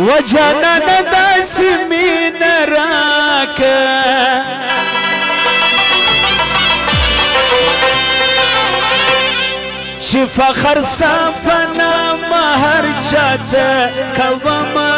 وجنن داس من راك شف خرسا فنا مهر چات کوما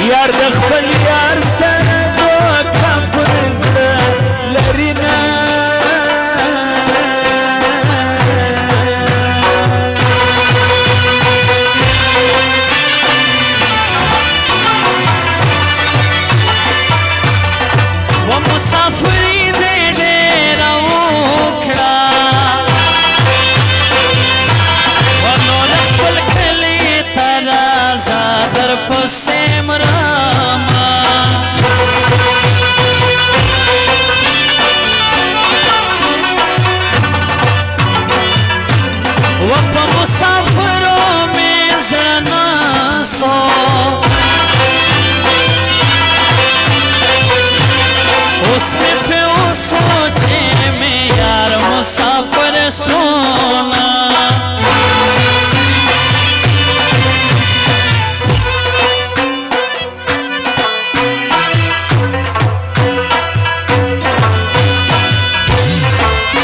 یار د خپل یار سره دوه کفرز لرینا و مسافری دې ډېر وکړه و نو خپل کلی تر زادر پسې उसमें पे वो सोचे में यार मुसाफिर सोना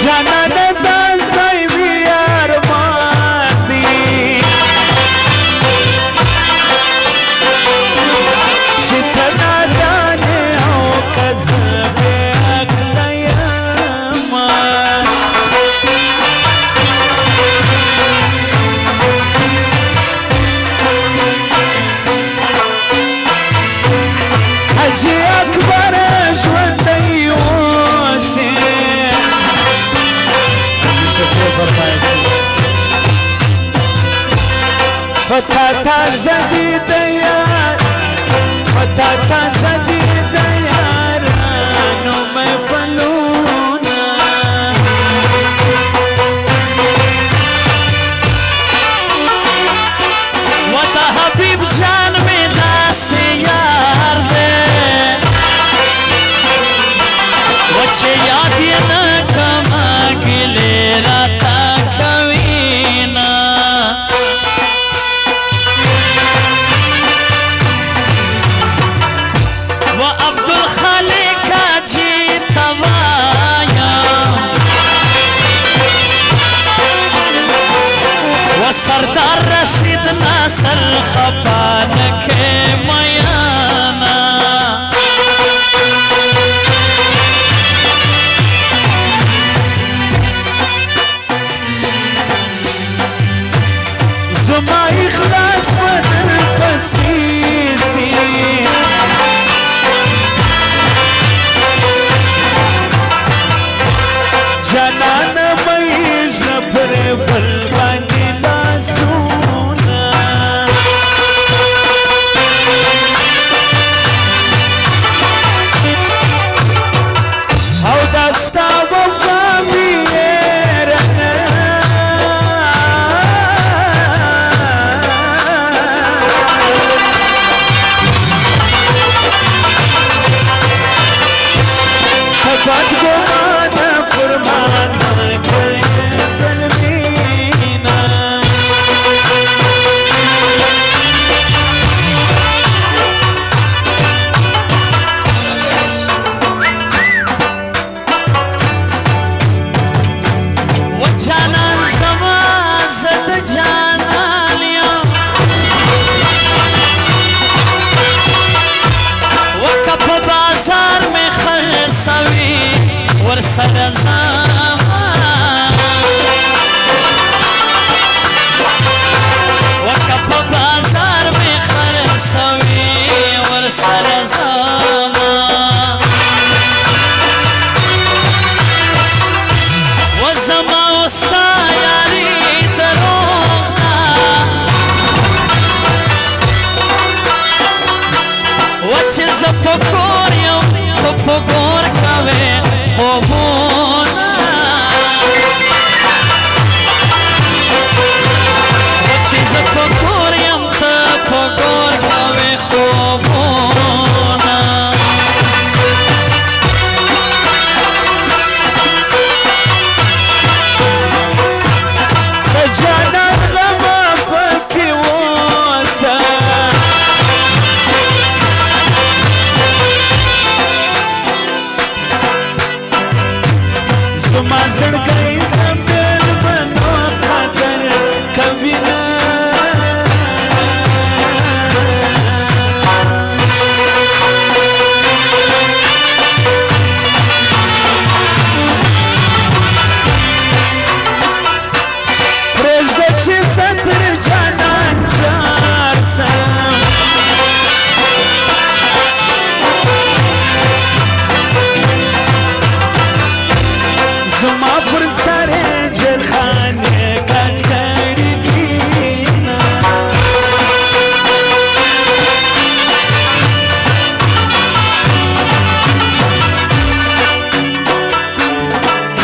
जाना नदा साइवी यार मादी शितना जाने हो कज़बे जी अकबर ژوندۍ اوسې پتا تا زدی د یار پتا تا زدی د یارانو محفلونه و د حبیب جان مې داسې یار دی وچه یاد یې نه کما ګیلې راته کوینه و عبدالخالق حاجي ته وایم و سردار رشید ناصر خفا نه کې میانا زما اخلاص بدر پسیسی جانان مې زپر بل باندې لاسونه او دستا وفا بد گمان قربان بالمینا و جانان زما زد جانان یم و کپ بازار میں خرڅوي ورسره زما وکه په بازار مې خرڅوي ورسره زما و زما او ستا یاري دروغ ده و چې زه په کور یم په کور کوې خوبونه زړګی د مېلمنو قدر کوي نه پرېږده چې زه تر جانان جار سم زما پر سر جلخانې کټ کړي دي نه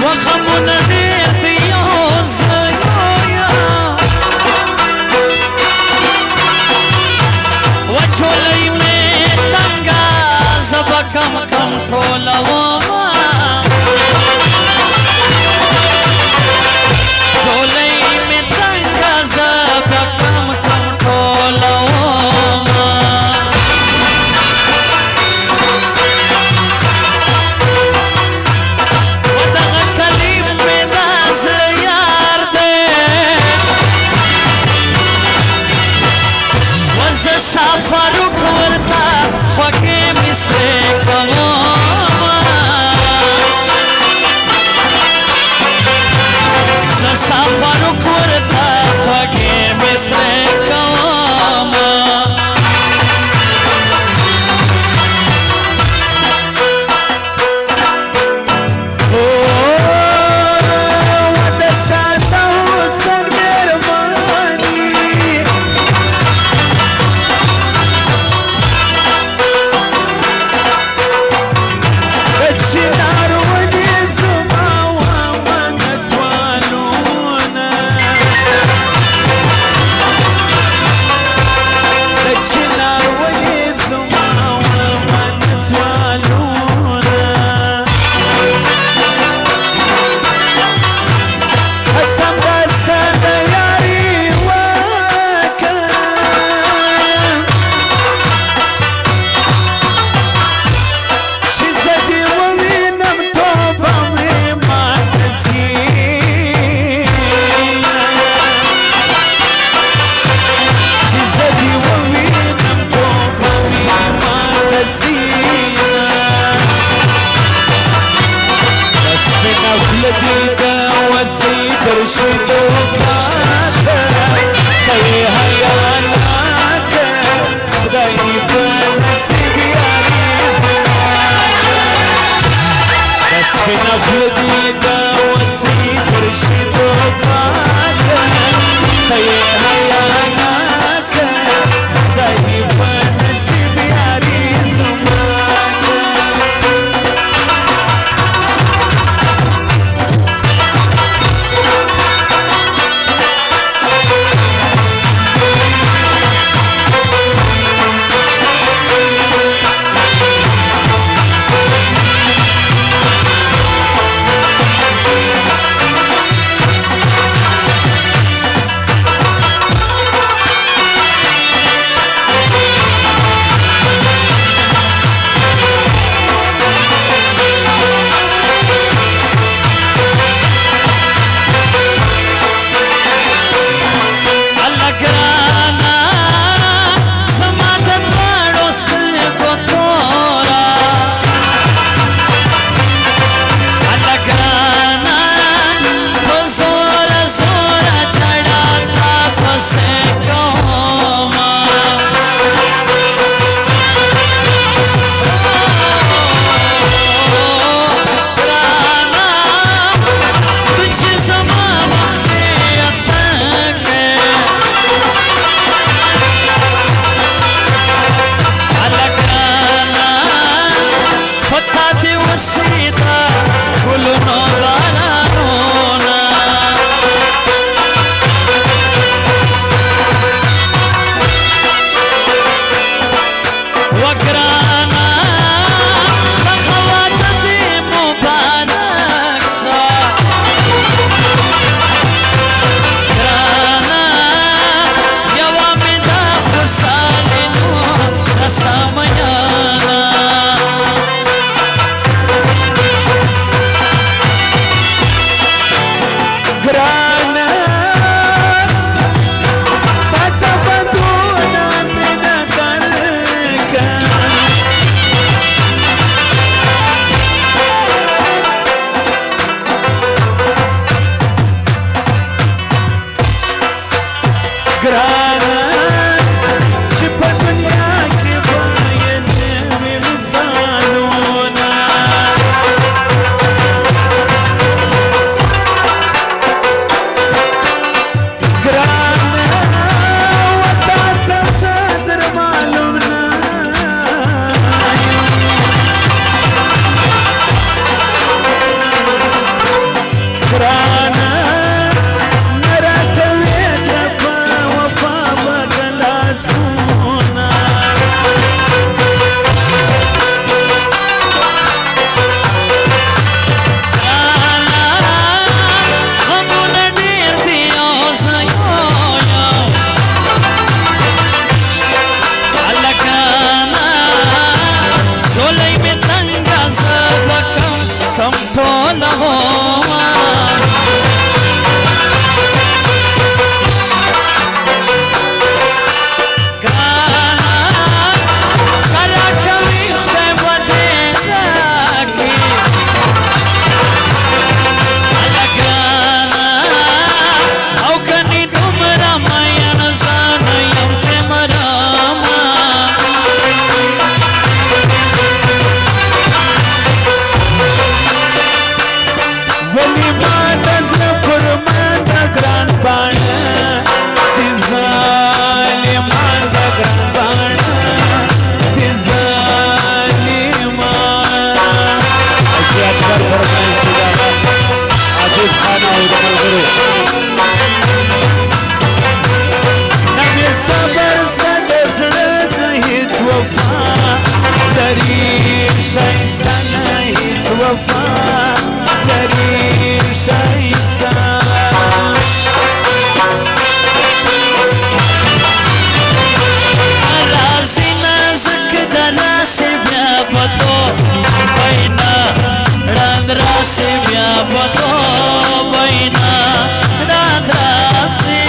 وغمونه ډېر دي یو زه وچولۍ مې تنګه زه به کم کم ټولومه چولۍ مې تنګه زه به کم کم ټولومه و دغه کلیم مې دا زړه یار دی و زه شاه فاروق ورته خوږې مې سرې کومه زه شاه فاروق ورته خوږې مې سرې کومه د ساده حسن مېرمنې د چنار ونې زما وامه نسوالونه د چنار ونې زما وامه نسوالونه قسم دسته د یاري وکړه چې زه دې ووینم توبه مې ماته سي چې زه دې ووینم توبه مې ماته سي سپینه خوله دې د وزې تر شیدو پاته ته یې حیاناته خدای دې په نصیب یاري زما سپینه خوله دې د وزې تر شیدو پاته ته یې حیاناته خدای دې په نصیب یاري زما سم ټول وما وفا لري شایسته رازي نازک د لاس بیا پتو بینا راند راسي بیا پتو بینا راند راسي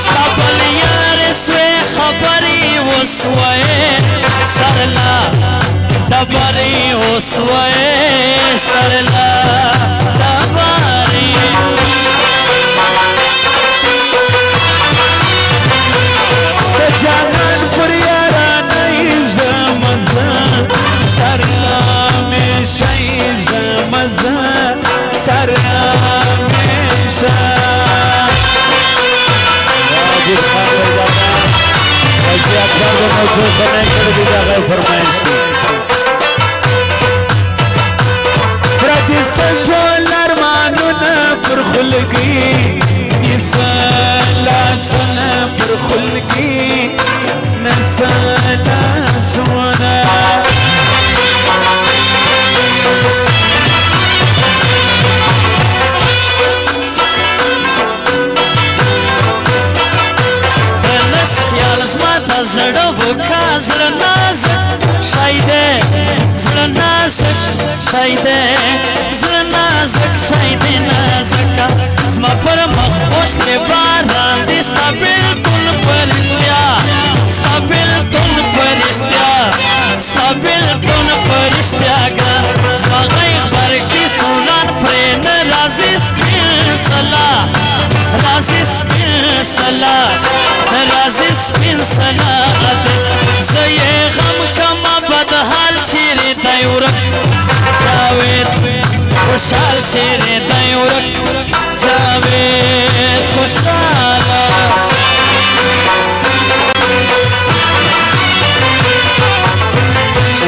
ستابل یار سوی خبري وسوي سرلا دبري وسوي سرلا دبري جانان پر یارا نیز مزا سرلا میں شیز مزا سرلا میں راجب خان حاجی اکبر کو موجود بنے کر بھی جگہ فرمائش تھی پردی سجو لرمانون پر خلقی نسالا سنا پر خلقی نسالا سنا زړه وکا زړه نازک شایده زړه نازک شایده زړه نازک شایده نازکا زما پر مخ خوش کې باران دي ستا بلکل پرشتیا ستا بلکل پرشتیا ستا بلکل پرشتیا ګران زما غیغ برګي ستوران پرې نه راځي سپین سلا راځي سپین سلا راځي سپین سلا زه غم کما بدحال چیرې دی ورک جاوید خوشحال چیرې دی ورک جاوید خوشحاله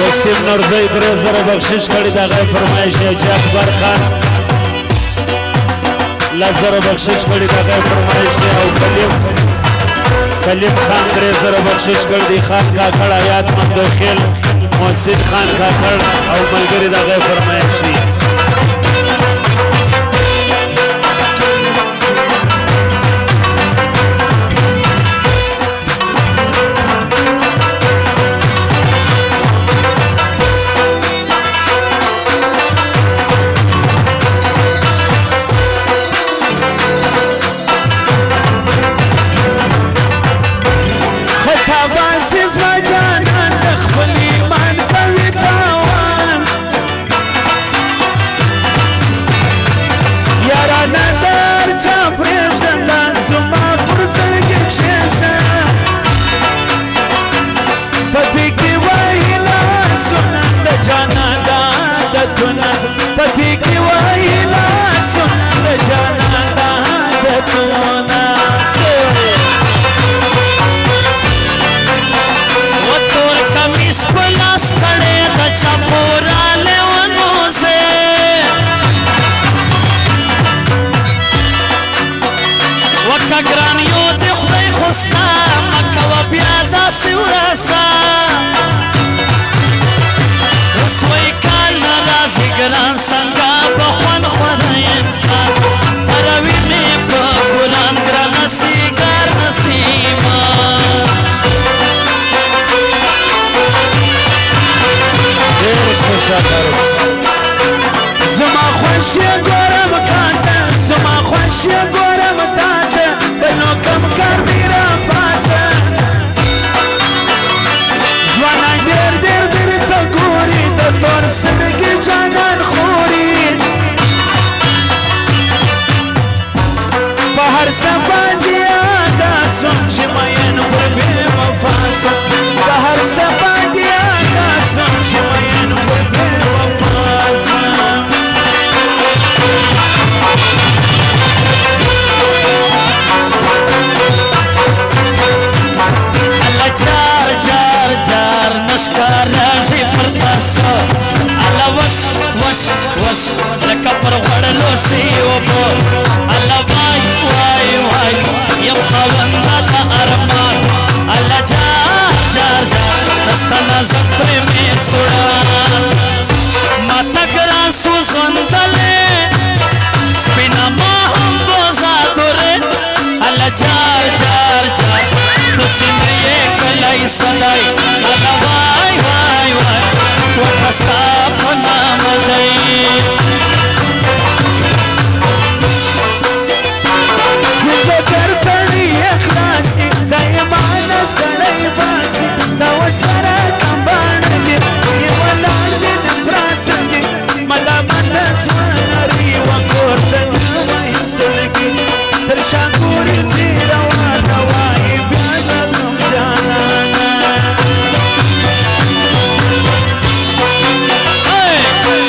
وسیم نورزی 3000 بخشش کړی د هغه فرمایش حاجي اکبر خان 1000 بخشش کړی د هغه فرمایش او کلیم خان 3000 بخشش کړ دی خان کاکړ آیات مندو خیل محسن خان کاکړ او ملګری دغه فرمایش دی شکر زما خوشی گورم کاته زما خوشی گورم تاته بنو کم کار دیرا پاته زوانای دیر دیر دیر تا گوری تا تور سرگی جانان خوری پا هر سبا دیادا سون چی مین پر بی وفاسم پا هر سبا دیادا سون چی مین پر بی وفاسم نشکار راځي پر تاسو الله وس وس وس لکه پر غړلو سی وبو الله وای وای وای یم خاوند د ارمان الله جار جار جار دستانه زپر می سوړان ماته ګران سو زندلې سپینا ما هم بوزادوره الله جار جار جار تسمه کلای سلای الله وای وای وای وټستا پنا مدای سوزه درتړي اخلاصي دایمان سړی باسي دا وسره کمباندې یولاړ دې پرات دې ملامت سواري وکورته وای سړکی تر شاګوري زیرا وانا وای بیا زم جانا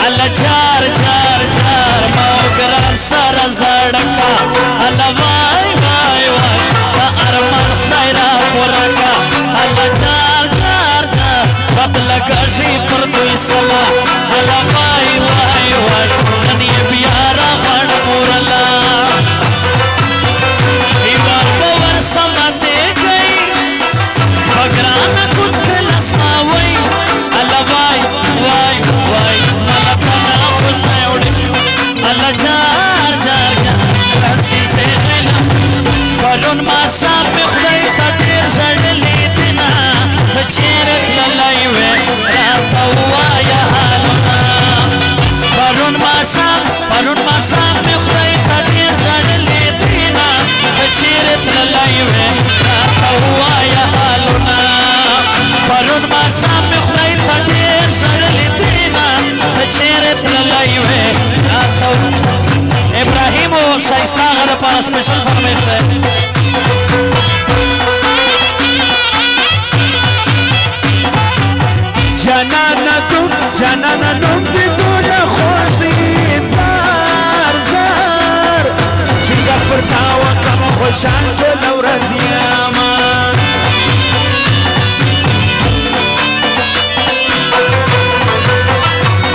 الله جار جار جار موګرا سر زړکا الله وای وای وای دا ارمان خدای را پورکا الله جار جار جار بدل کشي پر دوی سلا الله وای وای وای نني بیا را غړ مورلا ایوار باور سمته گئی بګران کوت لسما وای الله وای وای وای زما ته خوش اوري الله جار جار جار سي زینا پرون ما شام خدای ته ډیر ژړلې دینا چیر لای وې راته وایا حالنا پرون ما شام خدای ته ډیر ژړلې دینا چیر لای وې راته وایا حالنا پرون ما شام خدای ته ډیر ژړلې دینا چیر لای وې راته ابراهیم او شایسته غره پر سپیشل فرمایش ده جانانا نوم دی دونه خوش دی زار زار چې ژغ پر تا وکړم خوشحال ټوله ورځ یمه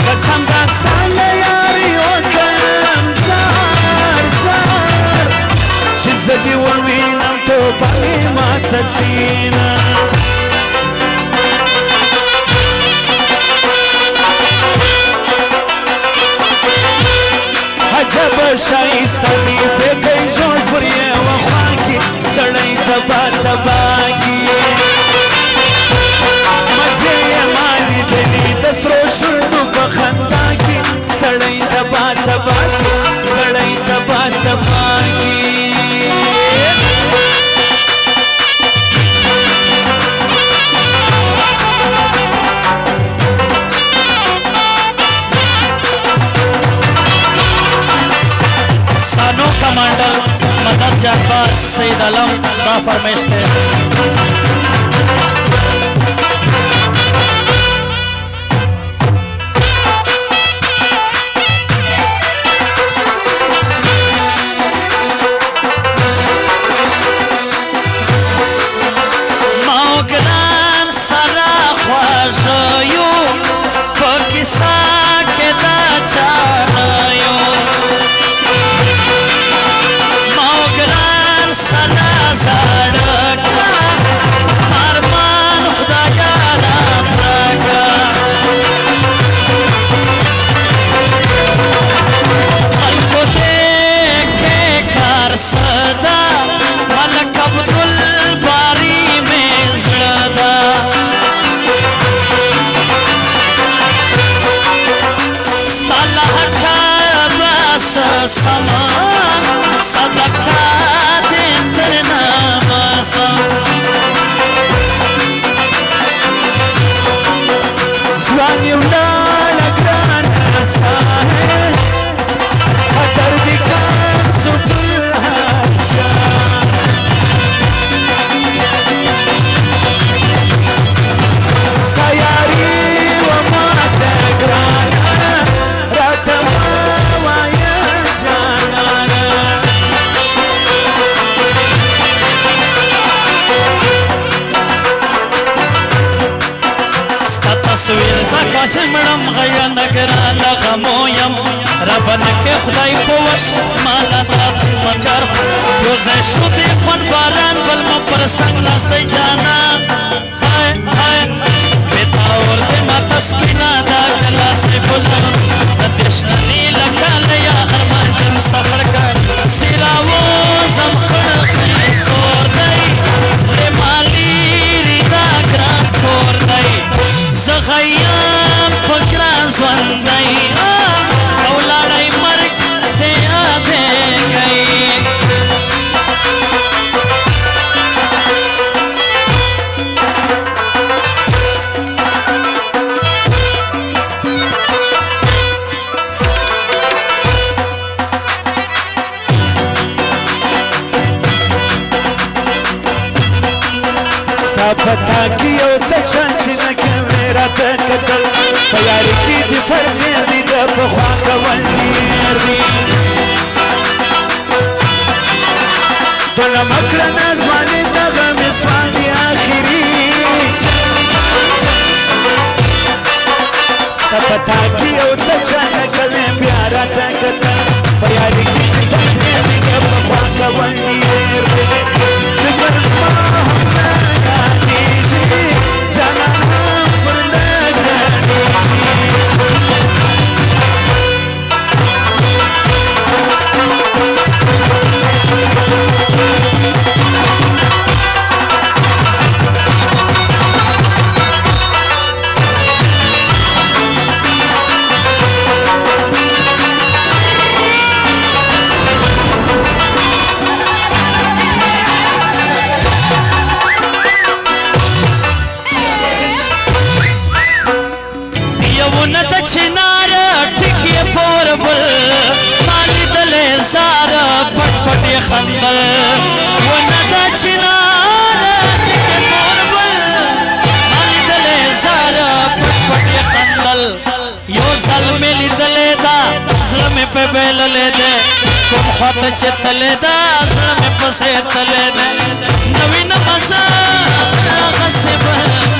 قسم داستا له یاري وکړم زار زار چې زه دې ووینم توبه مې ماته سینه عجب شایسته دی پکې جوړ پر یوه خوا کې سړی تبا تبا کې مزې یې ما لیدلي د سرو شونډو په خندا کې سړی تبا تبا کې سړی تبا تبا کې कमांडर मदद जागबाज सईद आलम का फरमाइश है मौगरान सरा ख्वाजयो पकिसा के दा चारायो सदा सड़का تصویر زکا چې مړم غیا نګرا لغمو یم رب نکې خدای په وش زماله داتې مګر یو ځای شو دې خوند باران بل ما پر سنګ ناستی جانان های های بېتا اور دې ماته سپینه دا ګلاسې بزر د تشنني لکه لیا ارمان جن سخر کړ سیراو زم خړ خې سور دی مالی ریدا ګران کور دی زغیان پکران ځوندای او لاړای مرګ ته اته گئی پتا کی او سچن چې نه کوي راته کتل په یاري کې دې فرق دی د پخوا کول دی دونه مکړه نازوانې دغه مسوان دی آخري ستا پتا کی او سچن نه کوي بیا راته کتل په یاري کې دې فرق دی د پخوا کول دی فکر زما خندل وندا چنار موربل مالی دلے زارا پٹ پٹ خندل یو ظلم لیدلے دا ظلم پہ بیل لے دے کم خط چتلے دا ظلم پسے تلے دے نوی نمازا غصب